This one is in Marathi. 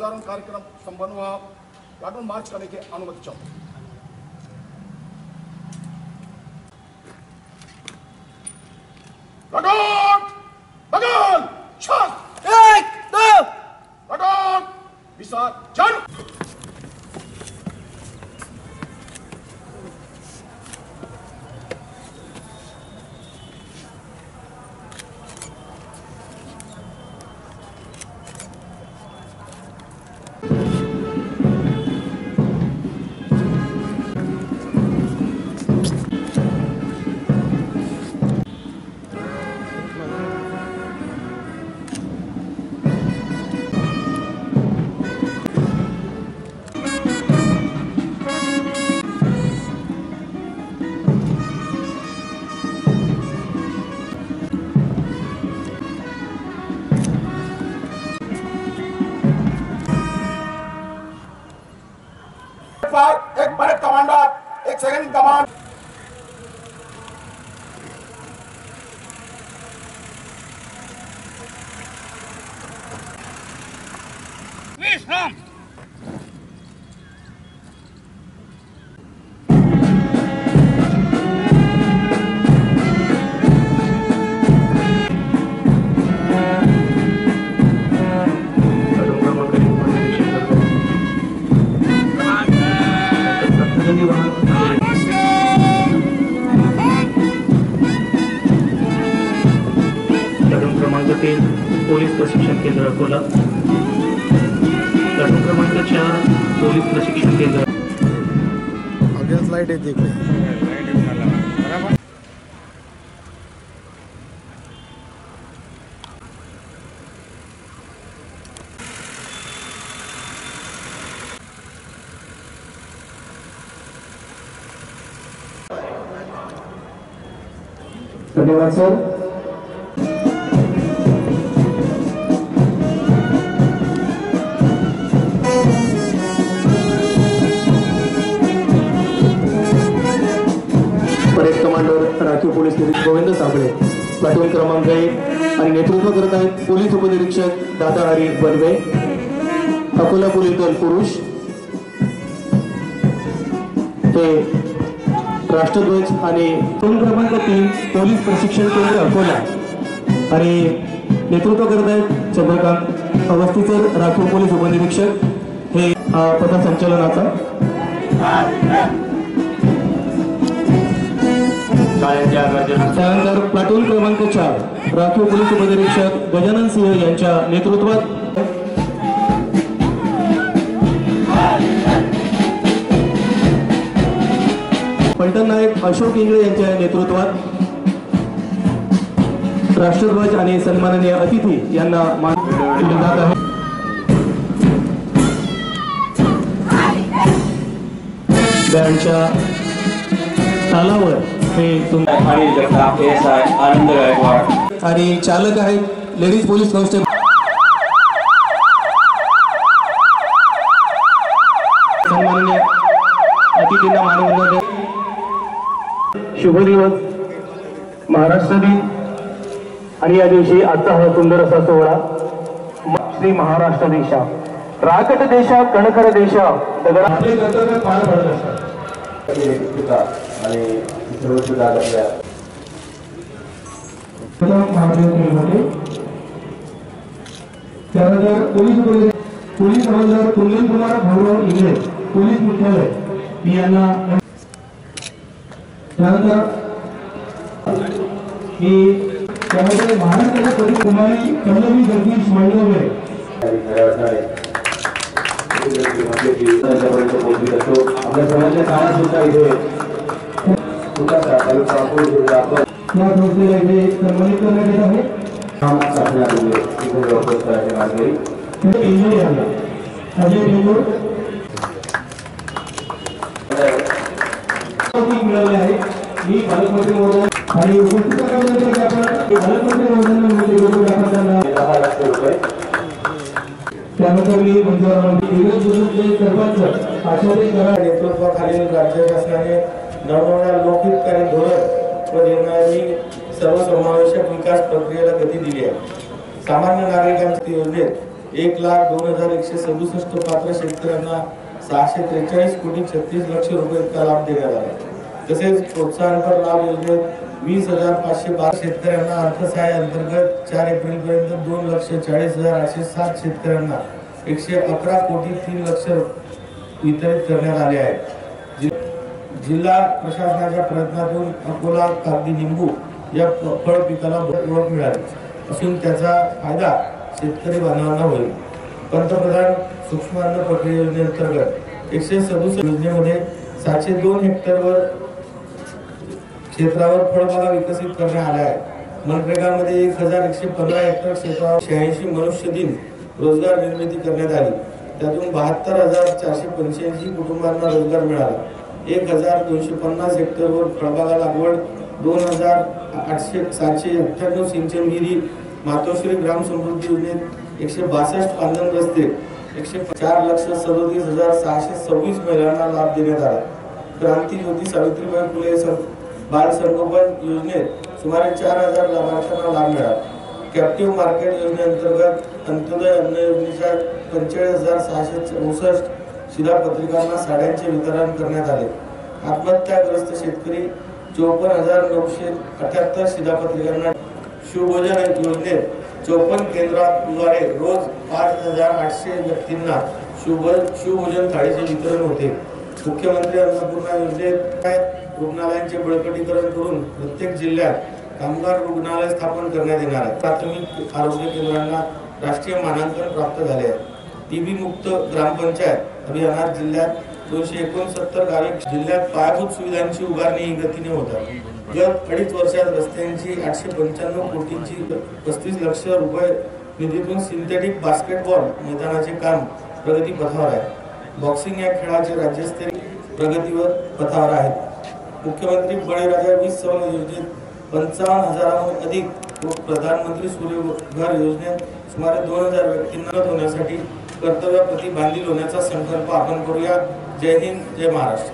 ध्वजारोहण कार्यक्रम संपन्न हुआ। प्लाटून मार्च करने की अनुमति चाहूँ। प्लाटून बगल छत 1 2 प्लाटून विसर्जन। एक परेड कमांडर, एक सेकंड कमांड। विश्राम। क्रमांक 3 पोलीस प्रशिक्षण केंद्र अकोला। प्लाटून क्रमांक 4 पोलीस प्रशिक्षण केंद्र। अगेन्स्ट लाईट येते इकडे। धन्यवाद सर। परेड कमांडर राखीव पोलीस निरीक्षक गोविंद साबळे प्लाटून क्रमांक 1 आणि नेतृत्व करत आहेत पोलीस उपनिरीक्षक दादा हरी बनवे अकोला पोलीस दल पुरुष। ते राष्ट्रध्वज आणि प्लाटून क्रमांक 3 पोलीस प्रशिक्षण केंद्र अकोला आणि नेतृत्व करत आहेत चंद्रकांत अवस्थीकर राखीव पोलीस उपनिरीक्षक हे पथसंचलनाचा। त्यानंतर प्लाटून क्रमांक 4 राखीव पोलीस उपनिरीक्षक गजानन सिंह यांच्या नेतृत्वात पलटण नायक अशोक इंगळे यांच्या नेतृत्वात राष्ट्रध्वज आणि सन्माननीय अतिथी यांना मान दिले जात आहे। बँडच्या तालावर हे आनंद गायकवाड आणि चालक आहेत लेडीज पोलीस कॉन्स्टेबल सन्माननीय अतिथींना मानवंदना। शुभ दिवस महाराष्ट्र दिन आणि या दिवशी आजचा हा सुंदर असा सोहळा श्री महाराष्ट्र देशा राकट देशा कणखर देशा आपले कर्तव्य पार पडत असतात। त्यानंतर पोलीस हवालदार कुंदन कुमार भाऊराव इंगळे पोलीस मुख्यालय यांना त्यानंतर त्यामध्ये महाराष्ट्राच्या पोलीस कुमारी पल्लवी जगदीश मांडवे आपल्या समाजाच्या काळात सुद्धा इथे या संस्थेला इथे सन्मानित करण्यात येत आहे। मिळाले आहे मी पालकमंत्री महोदय आणि उपस्थित पालकमंत्री महोदयांना त्यानंतर मी सरपंच आशाताई कराड नेतृत्वाखालील राज्य शासनाने नवनव्या लोकहितकारी धोरण व निर्णयांनी सर्वसमावेशक विकास प्रक्रियेला गती दिली आहे। सामान्य नागरिकांच्या योजनेत 1,02,167 पात्र शेतकऱ्यांना 643 कोटी 36 लक्ष रुपये इतका लाभ देण्यात आला। तसेच प्रोत्साहनपर लाभ योजनेत 20,512 शेतकऱ्यांना अर्थसहाय्य अंतर्गत 4 एप्रिल पर्यंत 2,40,807 शेतकऱ्यांना 111 कोटी 3 लक्ष वितरित करण्यात आले आहेत। जिल्हा प्रशासनाच्या प्रयत्नातून अकोला कागदी लिंबू या फळ पिकाला ओळख मिळाली असून त्याचा फायदा शेतकरी बांधवांना होईल। पंतप्रधान सूक्ष्म अन्न प्रक्रिया योजनेअंतर्गत 167 योजनेमध्ये 702 हेक्टरवर क्षेत्रावर फळबागा विकसित करण्यात आल्या आहेत। मनरेगामध्ये 1,115 हेक्टर क्षेत्रावर 86 मनुष्य दिन रोजगार निर्मिती करण्यात आली। त्यातून 72,485 कुटुंबांना रोजगार मिळाला। 1,250 हेक्टरवर फळबागा लागवड, 2,798 सिंचन विहिरी, मातोश्री ग्राम समृद्धी योजनेत 162 पांधन रस्ते, 4,37,626 महिलांना लाभ देण्यात आला। क्रांती ज्योती सावित्रीबाई फुले बाल संगोपन योजनेत सुमारे 4,000 लाभार्थ्यांना लाभ मिळाला। कॅप्टिव्ह मार्केट योजनेअंतर्गत अंत्योदय अन्न योजनेच्या 45,664 शिधापत्रिकांना साड्यांचे वितरण करण्यात आले। आत्महत्याग्रस्त शेतकरी 54,978 शिधापत्रिकांना शिवभोजन योजनेत 54 केंद्राद्वारे रोज 5,800 व्यक्तींना शिवभोजन थाळीचे वितरण होते। मुख्यमंत्री अन्नपूर्णा योजनेत रुग्णालयांचे बळकटीकरण करून प्रत्येक जिल्ह्यात कामगार रुग्णालय स्थापन करण्यात येणार आहे। प्राथमिक आरोग्य केंद्रांना राष्ट्रीय मानांकन प्राप्त झाले आहे। टीबी मुक्त ग्रामपंचायत अभियानात जिल्ह्यात 269 गावे जिल्ह्यात पायाभूत सुविधांची उभारणी गतीने होत आहे। गत 2.5 वर्षात रस्त्यांची 895 कोटींची 35 लक्ष रुपये निधीतून सिंथेटिक बास्केटबॉल मैदानाचे काम प्रगती पथावर आहे। बॉक्सिंग या खेळाचे राज्यस्तरीय प्रगतीवर पथावर आहेत। मुख्यमंत्री बळीराजा 20 सवल योजनेत 55,000हून अधिक प्रधानमंत्री सूर्यघर योजनेत सुमारे 2,000 व्यक्तींना होण्यासाठी कर्तव्याप्रती बांधील होण्याचा संकल्प आपण करूया। जय हिंद, जय महाराष्ट्र।